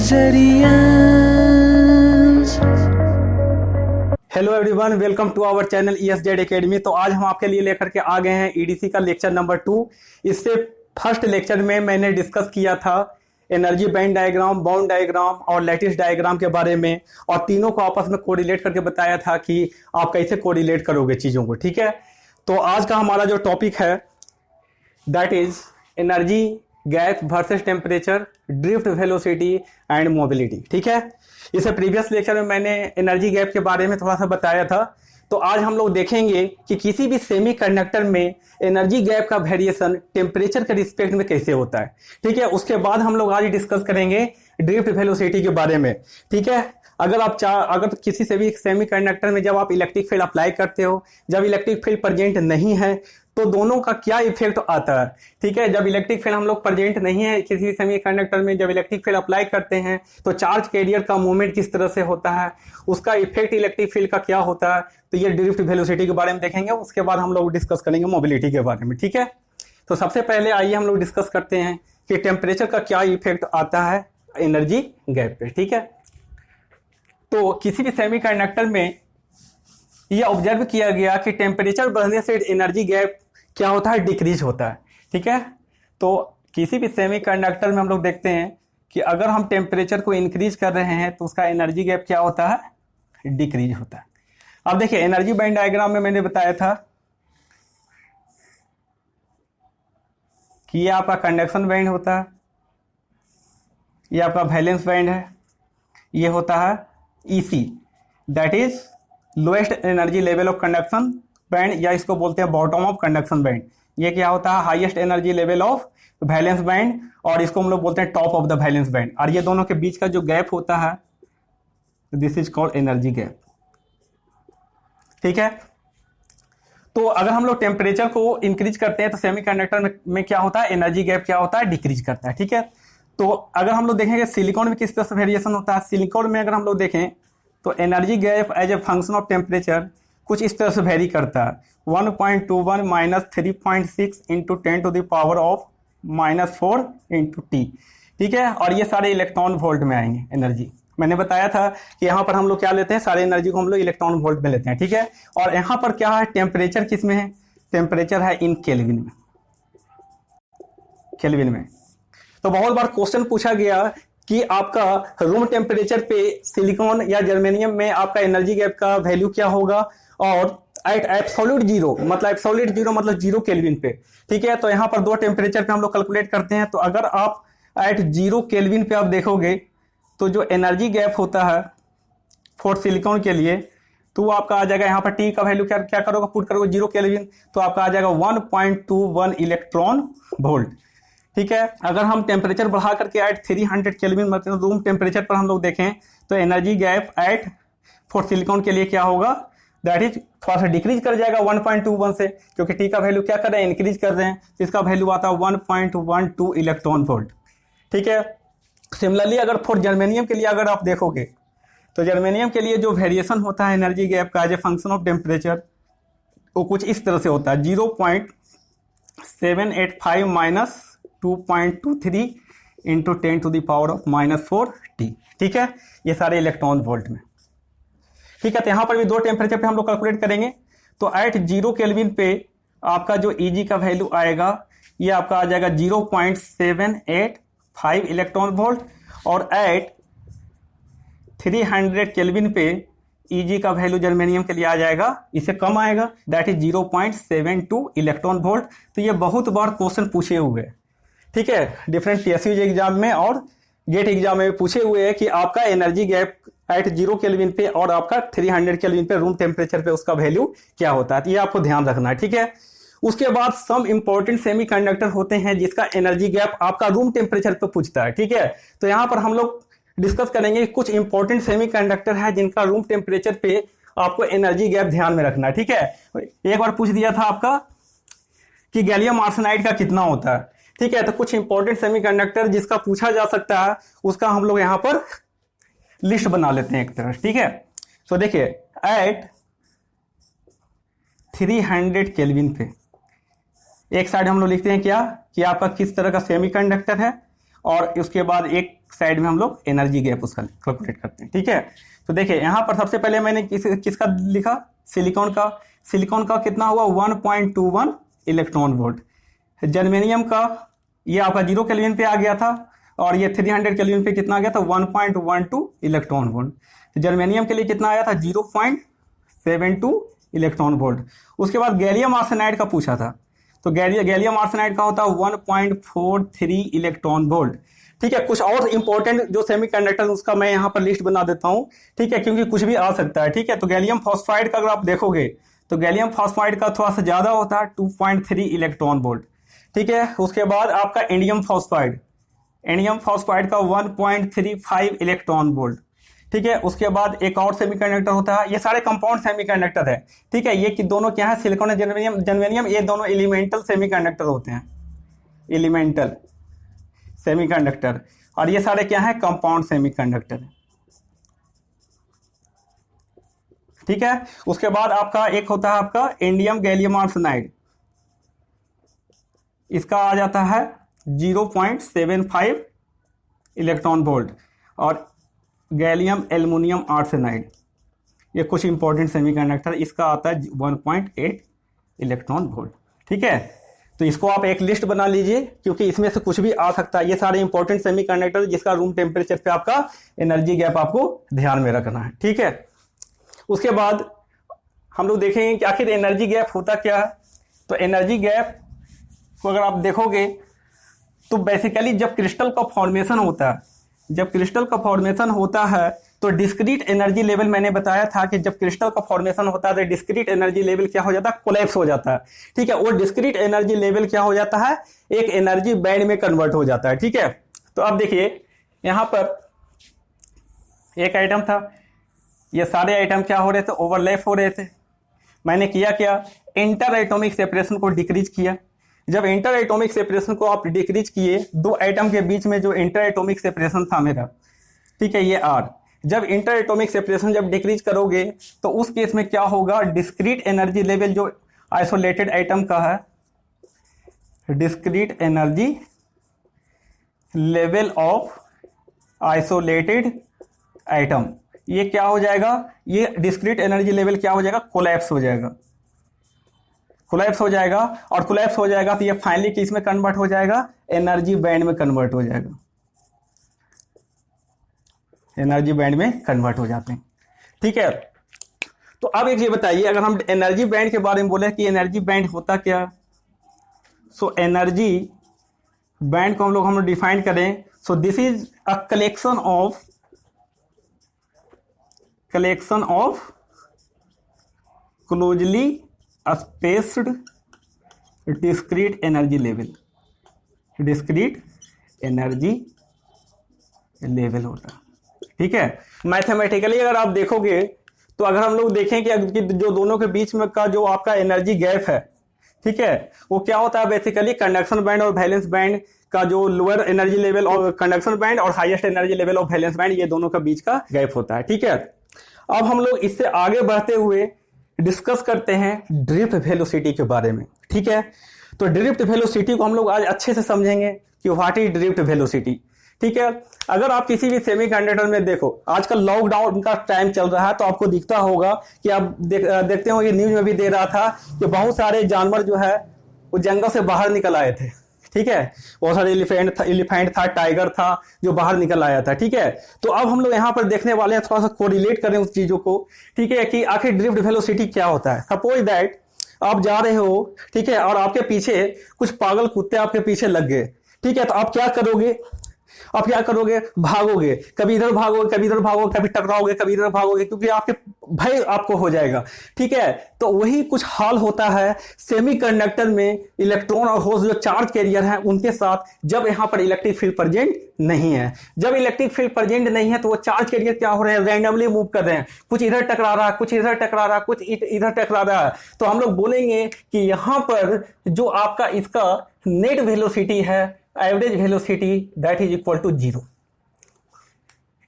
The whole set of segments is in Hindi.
Zarians. Hello everyone, welcome to our channel ESZ academy. तो आज हम आपके लिए लेकर के आ गए हैं EDC का लेक्चर नंबर 2। इससे फर्स्ट लेक्चर में मैंने डिस्कस किया था energy band diagram, bound diagram और लैटिस डायग्राम के बारे में, और तीनों को आपस में कोरिलेट करके बताया था कि आप कैसे कोरिलेट करोगे चीज़ों को। ठीक है, तो आज का हमारा जो टॉपिक है that is energy gap versus temperature, drift velocity and mobility. ठीक है, इसे प्रीवियस लेक्चर में मैंने एनर्जी गैप के बारे में थोड़ा सा बताया था। तो आज हम लोग देखेंगे कि किसी भी सेमीकंडक्टर में एनर्जी गैप का वेरिएशन टेम्परेचर के रिस्पेक्ट में कैसे होता है। ठीक है, उसके बाद हम लोग आज डिस्कस करेंगे ड्रिफ्ट वेलोसिटी के बारे में। ठीक है, अगर किसी से भी सेमीकंडक्टर में जब आप इलेक्ट्रिक फील्ड अप्लाई करते हो, जब इलेक्ट्रिक फील्ड प्रेजेंट नहीं है तो दोनों का क्या इफेक्ट आता है। ठीक है, जब इलेक्ट्रिक फील्ड हम लोग प्रेजेंट नहीं है किसी सेमीकंडक्टर में, जब इलेक्ट्रिक फील्ड अप्लाई करते हैं तो चार्ज कैरियर का मूवमेंट किस तरह से होता है, उसका इफेक्ट इलेक्ट्रिक फील्ड का क्या होता है। तो ये ड्रिफ्ट वेलोसिटी के बारे में देखेंगे। उसके बाद हम लोग डिस्कस करेंगे मोबिलिटी के बारे में। ठीक है, तो सबसे पहले आइए हम लोग डिस्कस करते हैं कि टेम्परेचर का क्या इफेक्ट आता है एनर्जी गैप पे। ठीक है, तो किसी भी सेमीकंडक्टर में यह ऑब्जर्व किया गया कि टेम्परेचर बढ़ने से एनर्जी गैप क्या होता है, डिक्रीज होता है। ठीक है, तो किसी भी सेमीकंडक्टर में हम लोग देखते हैं कि अगर हम टेम्परेचर को इंक्रीज कर रहे हैं तो उसका एनर्जी गैप क्या होता है, डिक्रीज होता है। अब देखिए, एनर्जी बैंड डायग्राम में मैंने बताया था कि ये आपका कंडक्शन बैंड होता है, ये आपका वैलेंस बैंड है, ये होता है EC that is lowest energy level of conduction band, या इसको बोलते हैं बॉटम ऑफ कंडक्शन बैंड। ये क्या होता है, highest energy level of valence band, और इसको हम लोग बोलते हैं top of the valence band. और ये दोनों के बीच का जो गैप होता है this is called energy gap. ठीक है, तो अगर हम लोग टेम्परेचर को इंक्रीज करते हैं तो सेमीकंडक्टर में क्या होता है, एनर्जी गैप क्या होता है, डिक्रीज करता है। ठीक है, तो अगर हम लोग देखेंगे सिलिकॉन में किस तरह से वेरिएशन होता है, सिलिकॉन में अगर हम लोग देखें तो energy gap as a function of temperature कुछ इस तरह से वेरी करता है, 1.21 minus 3.6 into 10 to the power of -4 into T। ठीक है, और ये सारे इलेक्ट्रॉन वोल्ट में आएंगे एनर्जी। मैंने बताया था कि यहाँ पर हम लोग क्या लेते हैं, सारे एनर्जी को हम लोग इलेक्ट्रॉन वोल्ट में लेते हैं। ठीक है, और यहाँ पर क्या है, टेम्परेचर किस में है, टेम्परेचर है इन केल्विन में। केल्विन में तो बहुत बार क्वेश्चन पूछा गया कि आपका रूम टेम्परेचर पे सिलिकॉन या जर्मेनियम में आपका एनर्जी गैप का वैल्यू क्या होगा, और एट एब्सोल्यूट जीरो मतलब जीरो केल्विन पे। ठीक है, तो यहाँ पर दो टेम्परेचर पे हम लोग कैलकुलेट करते हैं। तो अगर आप एट जीरो केल्विन पे आप देखोगे तो जो एनर्जी गैप होता है फॉर सिलिकॉन के लिए, तो वो आपका आ जाएगा, यहाँ पर T का वैल्यू क्या करोगे, पुट करोगे 0 केल्विन, तो आपका आ जाएगा 1.21 इलेक्ट्रॉन वोल्ट। ठीक है, अगर हम टेम्परेचर बढ़ा करके एट 300 केल्विन मतलब रूम टेम्परेचर पर हम लोग देखें तो energy gap at for silicon के लिए क्या होगा, दैट इज थोड़ा सा डिक्रीज कर जाएगा 1.21 से, क्योंकि T का वैल्यू क्या कर रहे हैं, इंक्रीज कर रहे हैं, तो इसका वैल्यू आता है 1.12 इलेक्ट्रॉन वोल्ट। ठीक है, सिमिलरली अगर फॉर जर्मेनियम के लिए अगर आप देखोगे तो जर्मेनियम के लिए जो वेरिएशन होता है एनर्जी गैप का as a function of temperature, वो कुछ इस तरह से होता है, 0.785 minus 2.23 into 10 to the power of -4 T। ठीक है, ये सारे इलेक्ट्रॉन वोल्ट में। ठीक है, तो यहाँ पर भी दो टेम्परेचर पे हम लोग कैलकुलेट करेंगे। तो एट 0 केल्विन पे आपका जो EG का वैल्यू आएगा, ये आपका आ जाएगा 0.785 इलेक्ट्रॉन वोल्ट, और एट 300 केल्विन पे EG का वैल्यू जर्मेनियम के लिए आ जाएगा, इससे कम आएगा, दैट इज 0.72 इलेक्ट्रॉन वोल्ट। तो ये बहुत बार क्वेश्चन पूछे हुए हैं। ठीक है, डिफरेंट TSU एग्जाम में और गेट एग्जाम में पूछे हुए हैं कि आपका एनर्जी गैप एट 0 केल्विन पे और आपका 300 केल्विन पे रूम टेम्परेचर पे उसका वैल्यू क्या होता है। तो ये आपको ध्यान रखना है। ठीक है, उसके बाद सम इंपॉर्टेंट सेमीकंडक्टर होते हैं जिसका एनर्जी गैप आपका रूम टेम्परेचर पे पूछता है। ठीक है, तो यहाँ पर हम लोग डिस्कस करेंगे कुछ इंपॉर्टेंट सेमीकंडक्टर है जिनका रूम टेम्परेचर पे आपको एनर्जी गैप ध्यान में रखना है। ठीक है, एक बार पूछ दिया था आपका कि गैलियम आर्सेनाइड का कितना होता है। ठीक है, तो कुछ इंपॉर्टेंट सेमीकंडक्टर जिसका पूछा जा सकता है उसका हम लोग यहाँ पर लिस्ट बना लेते हैं एक तरह। ठीक है, तो देखिए एट 300 केल्विन पे एक साइड हम लोग लिखते हैं क्या कि आपका किस तरह का सेमीकंडक्टर है, और उसके बाद एक साइड में हम लोग एनर्जी गैप उसका कैलकुलेट करते हैं। ठीक है, तो देखिए यहाँ पर सबसे पहले मैंने किसका लिखा, सिलिकॉन का कितना हुआ 1.21 इलेक्ट्रॉन वोल्ट। जर्मेनियम का ये आपका 0 केल्विन पे आ गया था और ये 300 केल्विन पे कितना आ गया था 1.12 इलेक्ट्रॉन वोल्ट। जर्मेनियम के लिए कितना आया था 0.72 इलेक्ट्रॉन वोल्ट। उसके बाद गैलियम आर्सेनाइड का पूछा था, तो गैलियम आर्सेनाइड का होता है 1.43 इलेक्ट्रॉन वोल्ट। ठीक है, कुछ और इंपॉर्टेंट जो सेमीकंडक्टर उसका मैं यहाँ पर लिस्ट बना देता हूँ। ठीक है, क्योंकि कुछ भी आ सकता है। ठीक है, तो गैलियम फॉस्फाइड का अगर आप देखोगे तो गैलियम फॉस्फाइड का थोड़ा सा ज़्यादा होता है 2.3 इलेक्ट्रॉन वोल्ट। ठीक है, उसके बाद आपका इंडियम फॉस्फाइड का 1.35 इलेक्ट्रॉन वोल्ट। ठीक है, उसके बाद एक और सेमीकंडक्टर होता है, ये सारे कंपाउंड सेमीकंडक्टर है। ठीक है, ये कि दोनों क्या है, सिलिकॉन और जर्मेनियम ये दोनों एलिमेंटल सेमीकंडक्टर होते हैं, एलिमेंटल सेमीकंडक्टर, और ये सारे क्या है कंपाउंड सेमीकंडक्टर। ठीक है, उसके बाद आपका एक होता है आपका इंडियम गैलियम आर्सेनाइड, इसका आ जाता है 0.75 इलेक्ट्रॉन वोल्ट, और गैलियम एल्युमिनियम आर्सेनाइड ये कुछ इंपॉर्टेंट सेमीकंडक्टर, इसका आता है 1.8 इलेक्ट्रॉन वोल्ट। ठीक है, तो इसको आप एक लिस्ट बना लीजिए क्योंकि इसमें से कुछ भी आ सकता है। ये सारे इंपॉर्टेंट सेमीकंडक्टर जिसका रूम टेम्परेचर पे आपका एनर्जी गैप आपको ध्यान में रखना है। ठीक है, उसके बाद हम लोग देखेंगे कि आखिर एनर्जी गैप होता क्या है। तो एनर्जी गैप को अगर आप देखोगे तो बेसिकली जब क्रिस्टल का फॉर्मेशन होता है, तो डिस्क्रीट एनर्जी लेवल, मैंने बताया था कि जब क्रिस्टल का फॉर्मेशन होता है तो डिस्क्रीट एनर्जी लेवल क्या हो जाता है, कोलैप्स हो जाता है। ठीक है, वो डिस्क्रीट एनर्जी लेवल क्या हो जाता है, एक एनर्जी बैंड में कन्वर्ट हो जाता है। ठीक है, तो अब देखिए यहाँ पर एक आइटम था, ये सारे आइटम क्या हो रहे थे, ओवरलैप हो रहे थे। मैंने किया क्या, इंटर एटॉमिक सेपरेशन को डिक्रीज किया। जब इंटर एटॉमिक सेपरेशन को आप डिक्रीज किए, दो एटम के बीच में जो इंटर एटॉमिक सेपरेशन था मेरा, ठीक है, ये आर, जब इंटर एटॉमिक सेपरेशन जब डिक्रीज करोगे तो उस केस में क्या होगा, डिस्क्रीट एनर्जी लेवल जो आइसोलेटेड एटम का है, discrete energy level of isolated atom, ये क्या हो जाएगा, ये डिस्क्रीट एनर्जी लेवल क्या हो जाएगा, कोलैप्स हो जाएगा। और कोलैप्स हो जाएगा तो ये फाइनली किस में कन्वर्ट हो जाएगा, एनर्जी बैंड में कन्वर्ट हो जाएगा। एनर्जी बैंड में कन्वर्ट हो जाते हैं। ठीक है, तो अब एक ये बताइए, अगर हम एनर्जी बैंड के बारे में बोले कि एनर्जी बैंड होता क्या, सो एनर्जी बैंड को हम लोग डिफाइन करें, so this is a collection of closely spaced discrete energy level होता है। ठीक है, मैथमेटिकली अगर आप देखोगे तो अगर हम लोग देखें कि जो दोनों के बीच में का जो आपका एनर्जी गैप है, ठीक है, वो क्या होता है, बेसिकली कंडक्शन बैंड और वैलेंस बैंड का जो lower energy level of conduction band और highest energy level of valence band, ये दोनों के बीच का गैप होता है। ठीक है, अब हम लोग इससे आगे बढ़ते हुए डिस्कस करते हैं ड्रिफ्ट वेलोसिटी के बारे में। ठीक है, तो ड्रिफ्ट वेलोसिटी को हम लोग आज अच्छे से समझेंगे कि व्हाट इज ड्रिफ्ट वेलोसिटी। ठीक है, अगर आप किसी भी सेमीकंडक्टर में देखो, आजकल लॉकडाउन का टाइम चल रहा है तो आपको दिखता होगा कि आप देखते हो, ये न्यूज में भी दे रहा था कि बहुत सारे जानवर जो है वो जंगल से बाहर निकल आए थे। ठीक है, बहुत सारे एलिफेंट था, टाइगर था जो बाहर निकल आया था। ठीक है, तो अब हम लोग यहाँ पर देखने वाले हैं, थोड़ा सा कोरिलेट करें उस चीजों को। ठीक है, कि आखिर ड्रिफ्ट वेलोसिटी क्या होता है। सपोज दैट आप जा रहे हो, ठीक है, और आपके पीछे कुछ पागल कुत्ते आपके पीछे लग गए। ठीक है, तो आप क्या करोगे, भागोगे, कभी इधर भागोगे, कभी टकराओगे, कभी इधर भागोगे, क्योंकि आपके भय आपको हो जाएगा। ठीक है, तो वही कुछ हाल होता है सेमीकंडक्टर में इलेक्ट्रॉन और होल्स जो चार्ज कैरियर हैं उनके साथ, जब यहाँ पर इलेक्ट्रिक फील्ड प्रेजेंट नहीं है। जब इलेक्ट्रिक फील्ड प्रेजेंट नहीं है तो वो चार्ज कैरियर क्या हो रहे हैं, रैंडमली मूव कर रहे हैं, कुछ इधर टकरा रहा है, कुछ इधर टकरा रहा है, कुछ इधर टकरा रहा है। तो हम लोग बोलेंगे कि यहाँ पर जो आपका इसका नेट वेलोसिटी है, average velocity, that is equal to 0।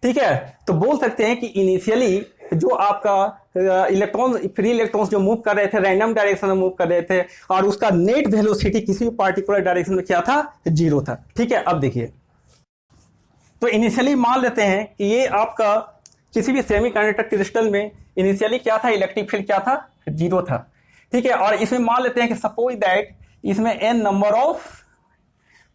ठीक है, तो बोल सकते हैं कि इनिशियली जो आपका इलेक्ट्रॉन, फ्री इलेक्ट्रॉन्स जो मूव कर रहे थे, रैंडम डायरेक्शन में मूव कर रहे थे, और उसका नेट वेलोसिटी किसी पार्टिकुलर डायरेक्शन में क्या था, 0 था। ठीक है, अब देखिए तो इनिशियली मान लेते हैं कि ये आपका किसी भी सेमीकंडक्टर क्रिस्टल में इनिशियली क्या था, इलेक्ट्रिक फील्ड क्या था, 0 था। ठीक है, और इसमें मान लेते हैं कि सपोज दैट इसमें n number of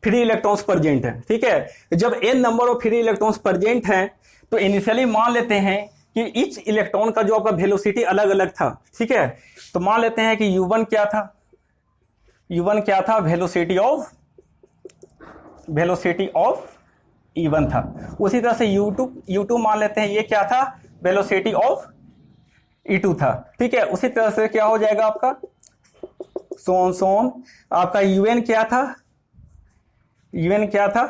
free electrons present है। ठीक है, जब n number of free electrons present हैं तो इनिशियली मान लेते हैं कि ईच इलेक्ट्रॉन का जो आपका वेलोसिटी अलग अलग था। ठीक है, तो मान लेते हैं कि u1 क्या था, u1 क्या था, वेलोसिटी ऑफ E1 था। उसी तरह से u2 मान लेते हैं ये क्या था, वेलोसिटी ऑफ E2 था। ठीक है, उसी तरह से क्या हो जाएगा आपका सोन आपका un क्या था,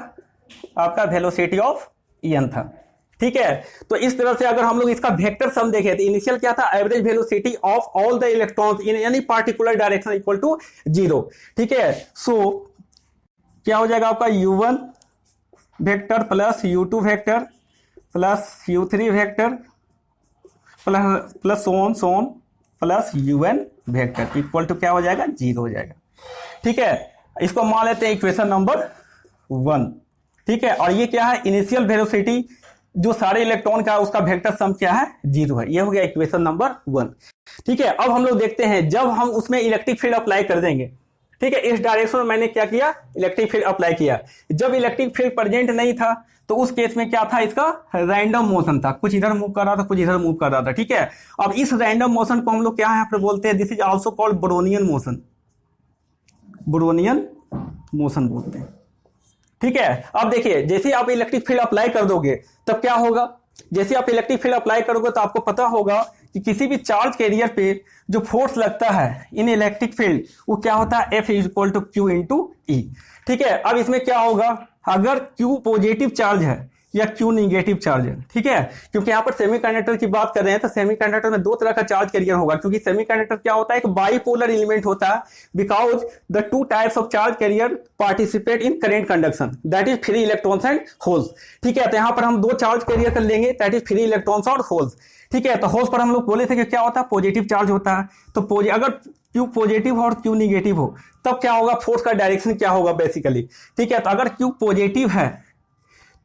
आपका वेलोसिटी ऑफ En था। ठीक है, तो इस तरह से अगर हम लोग इसका वेक्टर सम देखें तो इनिशियल क्या था, average velocity of all the electrons in any particular direction equal to 0। ठीक है, सो क्या हो जाएगा आपका u1 vector plus u2 vector plus u3 vector plus so on plus un vector equal to क्या हो जाएगा, 0 हो जाएगा। ठीक है, इसको मान लेते हैं इक्वेशन नंबर 1। ठीक है, और ये क्या है, इनिशियल वेलोसिटी जो सारे इलेक्ट्रॉन का उसका वेक्टर सम क्या है, 0 है। ये हो गया इक्वेशन नंबर 1। ठीक है, अब हम लोग देखते हैं जब हम उसमें इलेक्ट्रिक फील्ड अप्लाई कर देंगे। ठीक है, इस डायरेक्शन में मैंने क्या किया, इलेक्ट्रिक फील्ड अप्लाई किया। जब इलेक्ट्रिक फील्ड प्रेजेंट नहीं था तो उस केस में क्या था, इसका रैंडम मोशन था, कुछ इधर मूव कर रहा था, कुछ इधर मूव कर रहा था। ठीक है, अब इस रैंडम मोशन को हम लोग क्या यहाँ पे बोलते हैं, this is also called Brownian motion बोलते हैं। ठीक है, अब देखिए जैसे आप इलेक्ट्रिक फील्ड अप्लाई कर दोगे तब क्या होगा, जैसे आप इलेक्ट्रिक फील्ड अप्लाई करोगे तो आपको पता होगा कि किसी भी चार्ज कैरियर पे जो फोर्स लगता है इन इलेक्ट्रिक फील्ड वो क्या होता है, F is equal to Q into E। ठीक है, अब इसमें क्या होगा, अगर Q पॉजिटिव चार्ज है या Q निगेटिव चार्ज है। ठीक है, क्योंकि यहाँ पर सेमीकंडक्टर की बात कर रहे हैं तो सेमीकंडक्टर में 2 तरह का चार्ज कैरियर होगा, क्योंकि सेमीकंडक्टर क्या होता है, एक बाइपोलर एलिमेंट होता है, because the 2 types of charge carrier participate in current conduction, that is free electrons and holes. ठीक है, तो यहाँ पर हम 2 चार्ज कैरियर कर लेंगे, दैट इज फ्री इलेक्ट्रॉन्स और होल्स। ठीक है, तो होल्स पर हम लोग बोले थे कि क्या होता है, पॉजिटिव चार्ज होता है। तो अगर Q पॉजिटिव और Q निगेटिव हो तब क्या होगा, फोर्स का डायरेक्शन क्या होगा बेसिकली। ठीक है, तो अगर Q पॉजिटिव है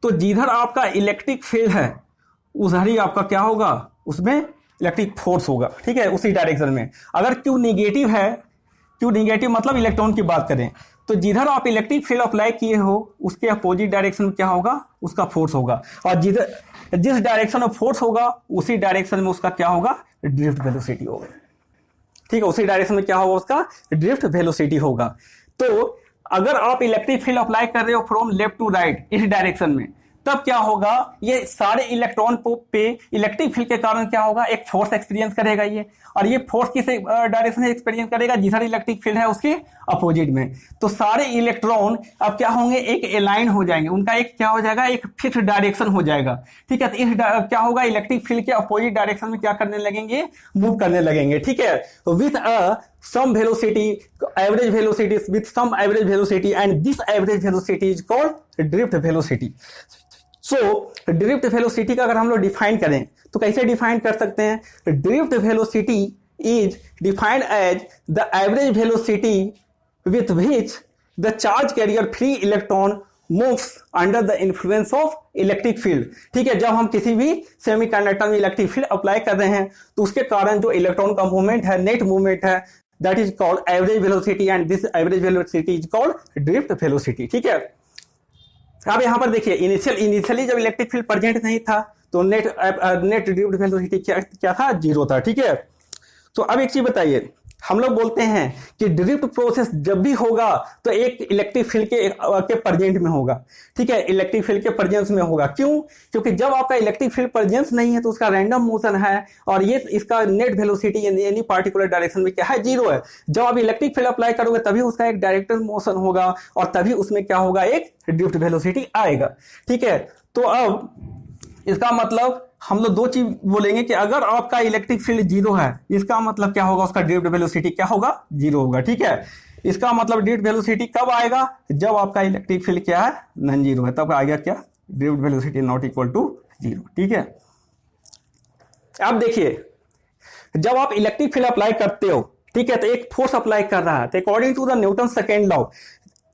तो जिधर आपका इलेक्ट्रिक फील्ड है उधर ही आपका क्या होगा, उसमें इलेक्ट्रिक फोर्स होगा। ठीक है, उसी डायरेक्शन में। अगर Q निगेटिव है, Q निगेटिव मतलब इलेक्ट्रॉन की बात करें, तो जिधर आप इलेक्ट्रिक फील्ड अप्लाई किए हो उसके अपोजिट डायरेक्शन में क्या होगा, उसका फोर्स होगा, और जिस डायरेक्शन में फोर्स होगा उसी डायरेक्शन में उसका क्या होगा, ड्रिफ्ट वेलोसिटी होगा। ठीक है, उसी डायरेक्शन में क्या होगा, उसका ड्रिफ्ट वेलोसिटी होगा। तो अगर आप इलेक्ट्रिक फील्ड अप्लाई कर रहे हो फ्रॉम लेफ्ट टू राइट इस डायरेक्शन में, तब क्या होगा, ये सारे इलेक्ट्रॉन पे इलेक्ट्रिक फील्ड के कारण क्या होगा, एक फोर्स एक्सपीरियंस करेगा ये, और ये फोर्स किस डायरेक्शन में एक्सपीरियंस करेगा, जिधर इलेक्ट्रिक फील्ड है उसके अपोजिट में। तो सारे इलेक्ट्रॉन अब क्या होंगे, एक अलाइन हो जाएंगे, उनका एक क्या हो जाएगा, एक फिक्स डायरेक्शन हो जाएगा। ठीक है, तो इस क्या होगा, इलेक्ट्रिक फील्ड के अपोजिट डायरेक्शन में क्या करने लगेंगे, मूव करने लगेंगे। ठीक है, with some velocity, average velocity with some average velocity, and this average velocity is called drift velocity. So drift velocity का अगर हम लोग डिफाइन करें तो कैसे डिफाइन कर सकते हैं, drift velocity is defined as the average velocity with which the charge carrier free electron moves under the influence of electric field. ठीक है, जब हम किसी भी सेमीकंडक्टर में इलेक्ट्रिक फील्ड अप्लाई कर रहे हैं तो उसके कारण जो इलेक्ट्रॉन का मूवमेंट है, नेट मूवमेंट है, that is called average velocity, and this average velocity is called drift velocity. ठीक है, अब यहां पर देखिए इनिशियली जब इलेक्ट्रिक फील्ड प्रेजेंट नहीं था तो नेट ड्रिफ्ट वेलोसिटी क्या था, 0 था। ठीक है, तो अब एक चीज बताइए, हम लोग बोलते हैं कि ड्रिफ्ट प्रोसेस जब भी होगा तो एक इलेक्ट्रिक फील्ड के प्रेजेंट में होगा। ठीक है, इलेक्ट्रिक फील्ड के प्रेजेंस में होगा। क्यों, क्योंकि जब आपका इलेक्ट्रिक फील्ड प्रेजेंस नहीं है तो उसका रैंडम मोशन है, और ये इसका net velocity any particular direction में क्या है, 0 है। जब आप इलेक्ट्रिक फील्ड अप्लाई करोगे तभी उसका एक डायरेक्टर मोशन होगा और तभी उसमें क्या होगा, एक ड्रिफ्ट वेलोसिटी आएगा। ठीक है, तो अब इसका मतलब हम लोग 2 चीज बोलेंगे कि अगर आपका इलेक्ट्रिक फील्ड 0 है, इसका मतलब क्या होगा, उसका ड्रिफ्ट वेलोसिटी क्या होगा, 0 होगा। ठीक है, इसका मतलब ड्रिफ्ट वेलोसिटी कब आएगा, जब आपका इलेक्ट्रिक फील्ड क्या है, नॉन 0 है, तब आएगा क्या, drift velocity not equal to 0। ठीक है, अब देखिए जब आप इलेक्ट्रिक फील्ड अप्लाई करते हो, ठीक है, तो एक फोर्स अप्लाई कर रहा है, तो according to the Newton second law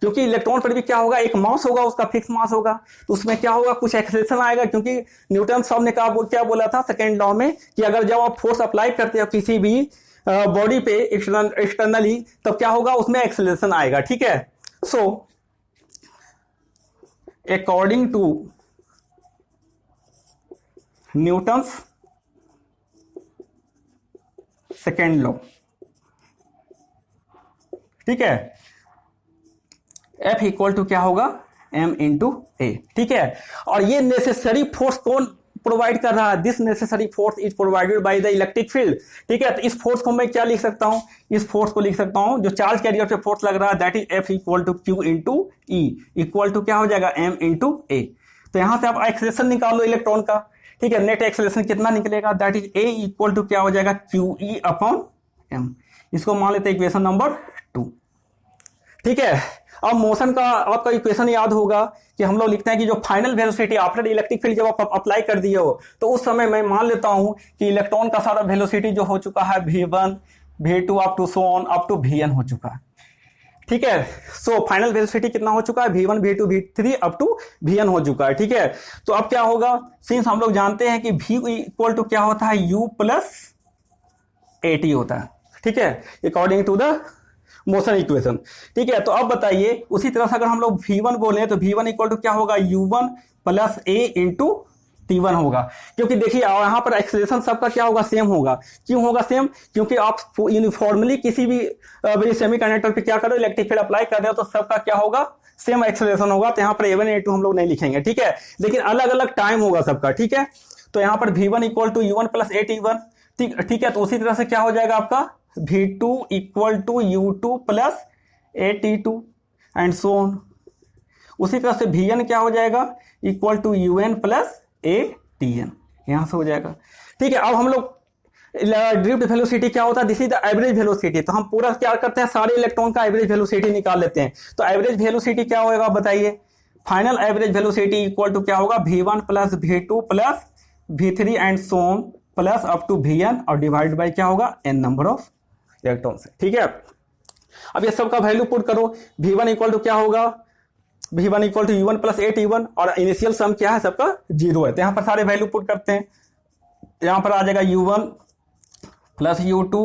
क्योंकि इलेक्ट्रॉन पर भी क्या होगा, एक मास होगा, उसका फिक्स मास होगा, तो उसमें क्या होगा, कुछ एक्सेलेरेशन आएगा, क्योंकि न्यूटन साहब ने क्या बोला था सेकेंड लॉ में कि अगर जब आप फोर्स अप्लाई करते हो किसी भी बॉडी पे एक्सटर्नली, तब क्या होगा, उसमें एक्सेलेरेशन आएगा। ठीक है, so according to Newton's second law, ठीक है, F इक्वल टू क्या होगा, m इंटू ए। ठीक है, और ये नेसेसरी फोर्स कौन प्रोवाइड कर रहा है, this necessary force is provided by the electric field. ठीक है, तो इस फोर्स को मैं क्या लिख सकता हूं, इस फोर्स को लिख सकता हूं जो चार्ज कैरियर पे फोर्स लग रहा है, that is F equal to Q into E, equal to क्या हो जाएगा, m इंटू ए। तो यहां से आप एक्सेलेरेशन निकाल लो इलेक्ट्रॉन का। ठीक है, नेट एक्सेलेरेशन कितना निकलेगा, that is A equal to क्या हो जाएगा, QE अपॉन m। इसको मान लेते हैं इक्वेशन नंबर 2। ठीक है, अब मोशन का आपका इक्वेशन याद होगा कि हम लोग लिखते हैं कि जो final velocity after electric field जब आप अप्लाई कर दिए हो, तो उस समय मैं मान लेता हूं कि इलेक्ट्रॉन का सारा वेलोसिटी जो हो चुका है v1 v2 up to so on up to vn हो चुका है। ठीक है, सो फाइनल वेलोसिटी कितना हो चुका है, v1 v2 v3 up to vn हो चुका है। ठीक है, तो अब क्या होगा, सिंस हम लोग जानते हैं कि v इक्वल टू क्या होता है, u प्लस at होता है। ठीक है, according to the motion equation. ठीक है, तो अब बताइए उसी तरह से अगर हम लोग v1 बोले तो v1 इक्वल टू क्या होगा, u1 plus a into t1 होगा, क्योंकि देखिए यहाँ पर एक्सेलरेशन सबका क्या होगा, सेम होगा। क्यों होगा सेम, क्योंकि आप यूनिफॉर्मली किसी भी सेमीकंडक्टर पे क्या करो, इलेक्ट्रिक फील्ड अप्लाई कर रहे हो, तो सबका क्या होगा, सेम एक्सेलरेशन होगा। तो यहाँ पर a1 a2 हम लोग नहीं लिखेंगे। ठीक है, लेकिन अलग अलग टाइम होगा सबका। ठीक है, तो यहाँ पर v1 equal to u1 plus at1। ठीक है, तो उसी तरह से क्या हो जाएगा आपका v2 equal to u2 plus at2 and so on. उसी तरह से vn क्या हो जाएगा, equal to un plus atn, यहां से हो जाएगा। ठीक है, अब हम लोग ड्रिफ्ट वेलोसिटी क्या होता है, this is the average velocity. तो हम पूरा क्या करते हैं, सारे इलेक्ट्रॉन का एवरेज वेलोसिटी निकाल लेते हैं। तो एवरेज वेलोसिटी क्या होगा बताइए, final average velocity equal to क्या होगा, v1 plus v2 plus v3 and so on plus up to vn और डिवाइड बाय क्या होगा, n नंबर ऑफ इलेक्ट्रॉन से। ठीक है, अब ये सबका वैल्यू पुट करो, v1 इक्वल टू क्या होगा, v1 equal to u1 plus at1 और इनिशियल सम क्या है, सबका 0 है। तो यहां पर सारे वैल्यू पुट करते हैं, यहां पर आ जाएगा u1 plus u2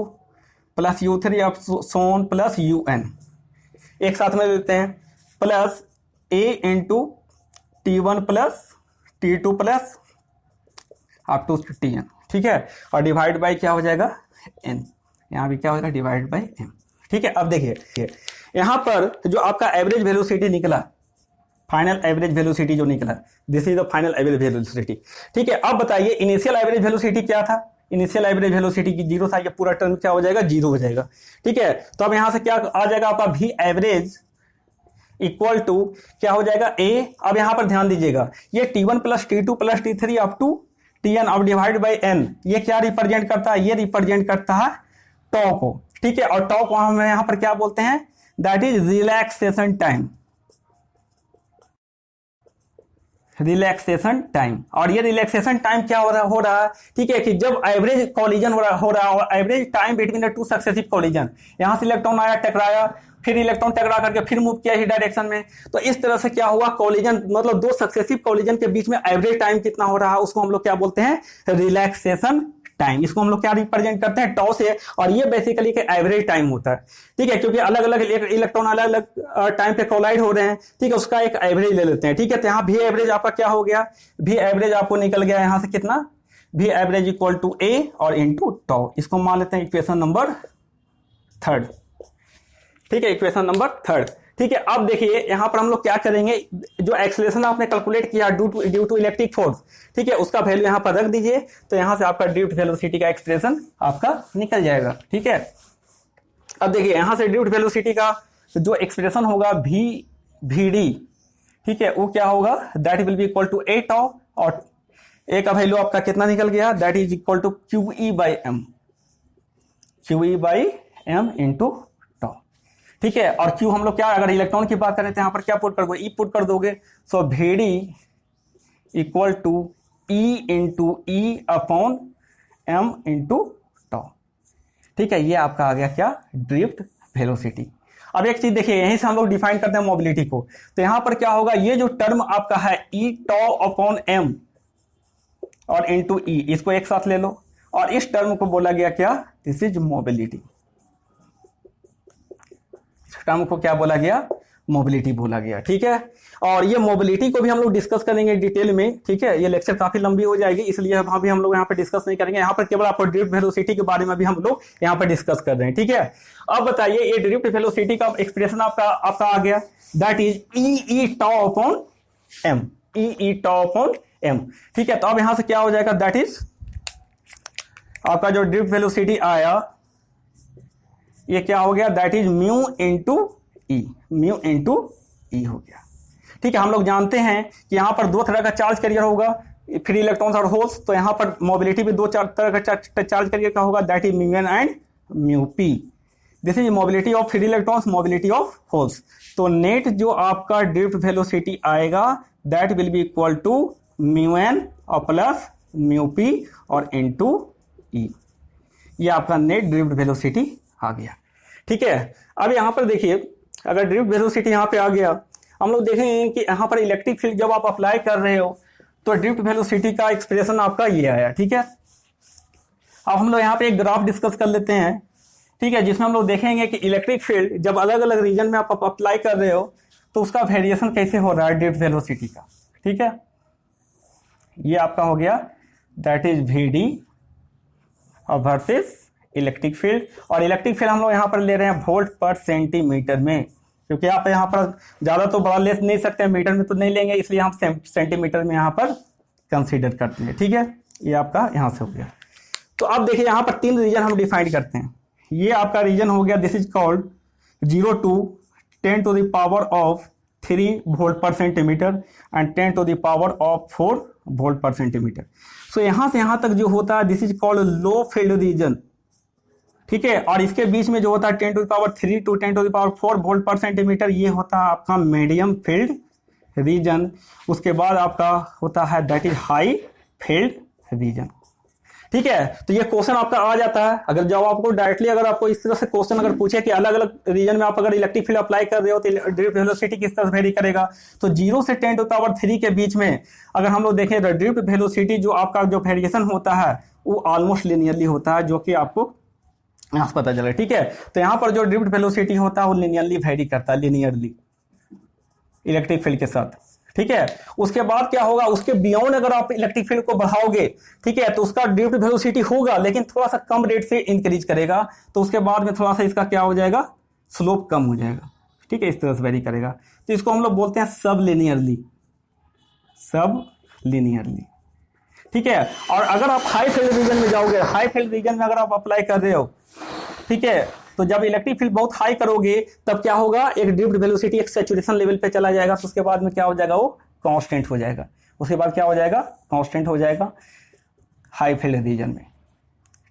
plus u3 up so on plus un, एक साथ में देते हैं, plus a into t1 plus t2 plus up to tn। ठीक है, और डिवाइड बाय क्या हो जाएगा, n, यहाँ भी क्या हो जाएगा, डिवाइड बाय m। ठीक है, अब देखिए यहाँ पर जो आपका एवरेज वेलोसिटी निकला, फाइनल एवरेज वेलोसिटी जो निकला, this is the final average velocity. ठीक है, अब बताइए इनिशियल एवरेज वेलोसिटी क्या था, इनिशियल एवरेज वेलोसिटी की 0 था, ये पूरा टर्म क्या हो जाएगा, 0 हो जाएगा। ठीक है, तो अब यहाँ से क्या आ जाएगा आपका v एवरेज इक्वल टू क्या हो जाएगा, a। अब यहाँ पर ध्यान दीजिएगा, ये t1 plus t2 plus t3 up to tn अब डिवाइड बाय n, ये क्या रिप्रेजेंट करता है, ये रिप्रेजेंट करता है टॉ को। ठीक है, और टॉ को हम यहां पर क्या बोलते हैं, that is relaxation time, relaxation time. और ये रिलैक्सेशन टाइम क्या हो रहा है, ठीक है, कि जब एवरेज कॉलिजन हो रहा है और average time between the two successive collision, यहां से इलेक्ट्रॉन आया, टकराया, फिर इलेक्ट्रॉन टकरा करके फिर मूव किया इस डायरेक्शन में, तो इस तरह से क्या हुआ, कॉलिजन मतलब दो सक्सेसिव कॉलिजन के बीच में एवरेज टाइम कितना हो रहा है, उसको हम लोग क्या बोलते हैं, रिलैक्सेशन टाइम। इसको हम लोग क्या रिप्रेजेंट करते हैं, टॉ से, और ये बेसिकली एवरेज टाइम होता है। ठीक है, क्योंकि अलग अलग इलेक्ट्रॉन अलग अलग टाइम पे कोलाइड हो रहे हैं। ठीक है, उसका एक एवरेज ले लेते हैं। ठीक है, तो यहाँ भी एवरेज आपका क्या हो गया, भी एवरेज आपको निकल गया यहाँ से कितना, भी एवरेज इक्वल टू ए और इंटू टॉ। इसको मान लेते हैं इक्वेशन नंबर 3। ठीक है, इक्वेशन नंबर 3। ठीक है, अब देखिए यहां पर हम लोग क्या करेंगे, जो एक्सेलरेशन आपने कैलकुलेट किया ड्यू टू इलेक्ट्रिक फोर्स, ठीक है, उसका वैल्यू यहां पर रख दीजिए, तो यहां से आपका ड्रिफ्ट वेलोसिटी का एक्सप्रेशन आपका निकल जाएगा। ठीक है, अब देखिए यहां से ड्रिफ्ट वेलोसिटी का जो एक्सप्रेशन होगा वी डी, ठीक है, वो क्या होगा, that will be equal to A tau, और ए का वैल्यू आपका कितना निकल गया, that is equal to Q E by M into tau. ठीक है, और क्यू हम लोग क्या, अगर इलेक्ट्रॉन की बात करें तो यहां पर क्या पुट कर दोगे, ई पुट कर दोगे, so V equal to E into E upon M into tau. ठीक है, ये आपका आ गया क्या, ड्रिफ्ट वेलोसिटी। अब एक चीज देखिए, यहीं से हम लोग डिफाइन करते हैं मोबिलिटी को। तो यहां पर क्या होगा, ये जो टर्म आपका है ई टॉ अपॉन एम और इनटू ई, इसको एक साथ ले लो, और इस टर्म को बोला गया क्या, दिस इज मोबिलिटी। टर्म को क्या बोला गया, मोबिलिटी बोला गया। ठीक है, और ये मोबिलिटी को भी हम लोग डिस्कस करेंगे डिटेल में। ठीक है, ये लेक्चर काफी लंबी हो जाएगी, इसलिए वहां भी हम लोग यहाँ पे डिस्कस नहीं करेंगे। यहाँ पर केवल आपको ड्रिफ्ट वेलोसिटी के बारे में भी हम लोग यहाँ पर डिस्कस कर रहे हैं। ठीक है, अब बताइए, ये ड्रिफ्ट वेलोसिटी का एक्सप्रेशन आपका आ गया, that is E tau upon M, E tau upon M. ठीक है, तो अब यहां से क्या हो जाएगा, दैट इज आपका जो ड्रिफ्ट वेलोसिटी आया, ये क्या हो गया, that is mu into E, mu into E हो गया। ठीक है, हम लोग जानते हैं कि यहां पर दो तरह का चार्ज कैरियर होगा, फ्री इलेक्ट्रॉन्स और होल्स। तो यहां पर मोबिलिटी भी दो तरह का चार्ज कैरियर का होगा, that is mu N and mu P. This is mobility of free electrons, mobility of holes. तो नेट जो आपका ड्रिफ्ट वेलोसिटी आएगा, that will be equal to mu N और प्लस म्यू पी और इनटू ई। ये आपका नेट ड्रिफ्ट वेलोसिटी आ गया। ठीक है, अब यहां पर देखिए, अगर ड्रिफ्ट वेलोसिटी यहां पे आ गया, हम लोग देखेंगे कि यहाँ पर इलेक्ट्रिक फील्ड जब आप अप्लाई कर रहे हो तो ड्रिफ्ट वेलोसिटी का एक्सप्रेशन आपका ये आया। ठीक है, अब हम लोग यहाँ पे एक ग्राफ डिस्कस कर लेते हैं। ठीक है, जिसमें हम लोग देखेंगे कि इलेक्ट्रिक फील्ड जब अलग अलग रीजन में आप अप्लाई कर रहे हो तो उसका वेरिएशन कैसे हो रहा है ड्रिफ्ट वेलोसिटी का। ठीक है, ये आपका हो गया, दैट इज वी डी और वर्सेस इलेक्ट्रिक फील्ड। और इलेक्ट्रिक फील्ड हम लोग यहाँ पर ले रहे हैं वोल्ट पर सेंटीमीटर में, क्योंकि आप यहाँ पर ज़्यादा तो बड़ा ले नहीं सकते, मीटर में तो नहीं लेंगे, इसलिए हम सेंटीमीटर में यहाँ पर कंसीडर करते हैं। ठीक है, ये आपका यहाँ से हो गया। तो अब देखिए, यहाँ पर तीन रीजन हम डिफाइन करते हैं। ये आपका रीजन हो गया, this is called 0 to 10 to the power of 3 volt per centimetre and 10 to the power of 4 volt per centimetre. So यहाँ से यहाँ तक जो होता है, this is called low field region. ठीक है, और इसके बीच में जो होता है 10 to the power 3 to 10 to the power 4 volt per centimetre, ये होता है आपका मीडियम फील्ड रीजन। उसके बाद आपका होता है that is high field region. ठीक है, तो ये क्वेश्चन आपका आ जाता है। अगर जब आपको डायरेक्टली अगर आपको इस तरह से क्वेश्चन अगर पूछे कि अलग अलग रीजन में आप अगर इलेक्ट्रिक फील्ड अप्लाई कर रहे हो तो ड्रिफ्ट वेलोसिटी किस तरह से वेरी करेगा, तो 0 से 10 to the power 3 के बीच में अगर हम लोग देखें तो ड्रिफ्ट वेलोसिटी जो आपका जो वेरिएशन होता है वो ऑलमोस्ट लिनियरली होता है, जो कि आपको यहाँ से पता चला। ठीक है, तो यहाँ पर जो ड्रिफ्ट वेलोसिटी होता है वो लिनियरली वेरी करता है, लिनियरली इलेक्ट्रिक फील्ड के साथ। ठीक है, उसके बाद क्या होगा, उसके बियॉन्ड अगर आप इलेक्ट्रिक फील्ड को बढ़ाओगे, ठीक है, तो उसका ड्रिफ्ट वेलोसिटी होगा लेकिन थोड़ा सा कम रेट से इंक्रीज करेगा। तो उसके बाद में थोड़ा सा इसका क्या हो जाएगा, स्लोप कम हो जाएगा। ठीक है, इस तरह से वेरी करेगा। तो इसको हम लोग बोलते हैं सब लिनियरली, सब लिनियरली। ठीक है, और अगर आप हाई फील्ड रीजन में जाओगे, हाई फील्ड रीजन में अगर आप अप्लाई कर रहे हो, ठीक है, तो जब इलेक्ट्रिक फील्ड बहुत हाई करोगे तब क्या होगा, एक ड्रिफ्ट वेलोसिटी एक सैचुरेशन लेवल पे चला जाएगा। तो उसके बाद में क्या हो जाएगा, वो कांस्टेंट हो जाएगा। उसके बाद क्या हो जाएगा, कांस्टेंट हो जाएगा हाई फील्ड रीजन में।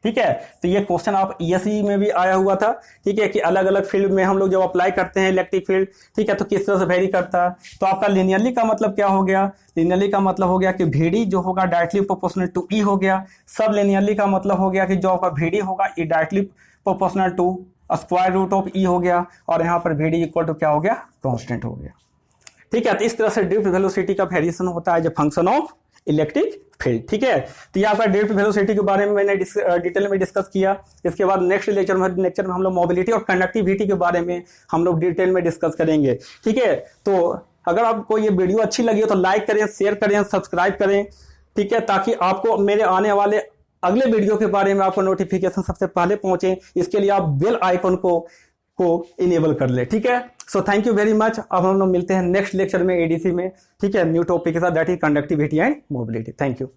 ठीक है, तो ये क्वेश्चन आप ईएसई में भी आया हुआ था। ठीक है, कि अलग अलग फील्ड में हम लोग जब अप्लाई करते हैं इलेक्ट्रिक फील्ड, ठीक है, तो किस तरह से वेरी करता है। तो आपका लिनियरली का मतलब क्या हो गया, लिनियरली का मतलब हो गया कि VD जो होगा डायरेक्टली प्रोपोर्शनल टू ई हो गया। सब लिनियरली का मतलब हो गया कि जो आपका VD होगा ये directly proportional to square root of E हो गया, और यहाँ पर VD इक्वल टू क्या हो गया, कांस्टेंट हो गया। ठीक है, तो इस तरह से ड्रिफ्ट वेलोसिटी का वेरिएशन होता है जो फंक्शन ऑफ इलेक्ट्रिक फील्ड। ठीक है, तो यहाँ पर ड्रिफ्ट वेलोसिटी के बारे में मैंने डिटेल में डिस्कस किया। इसके बाद नेक्स्ट लेक्चर में हम लोग मोबिलिटी और कंडक्टिविटी के बारे में हम लोग डिटेल में डिस्कस करेंगे। ठीक है, तो अगर आपको ये वीडियो अच्छी लगी हो तो लाइक करें, शेयर करें, सब्सक्राइब करें। ठीक है, ताकि आपको मेरे आने वाले अगले वीडियो के बारे में आपको नोटिफिकेशन सबसे पहले पहुंचे। इसके लिए आप बेल आइकन को इनेबल कर ले। ठीक है, so thank you very much. अब हम लोग मिलते हैं नेक्स्ट लेक्चर में एडीसी में। ठीक है, न्यू टॉपिक के साथ, that is conductivity and mobility. Thank you.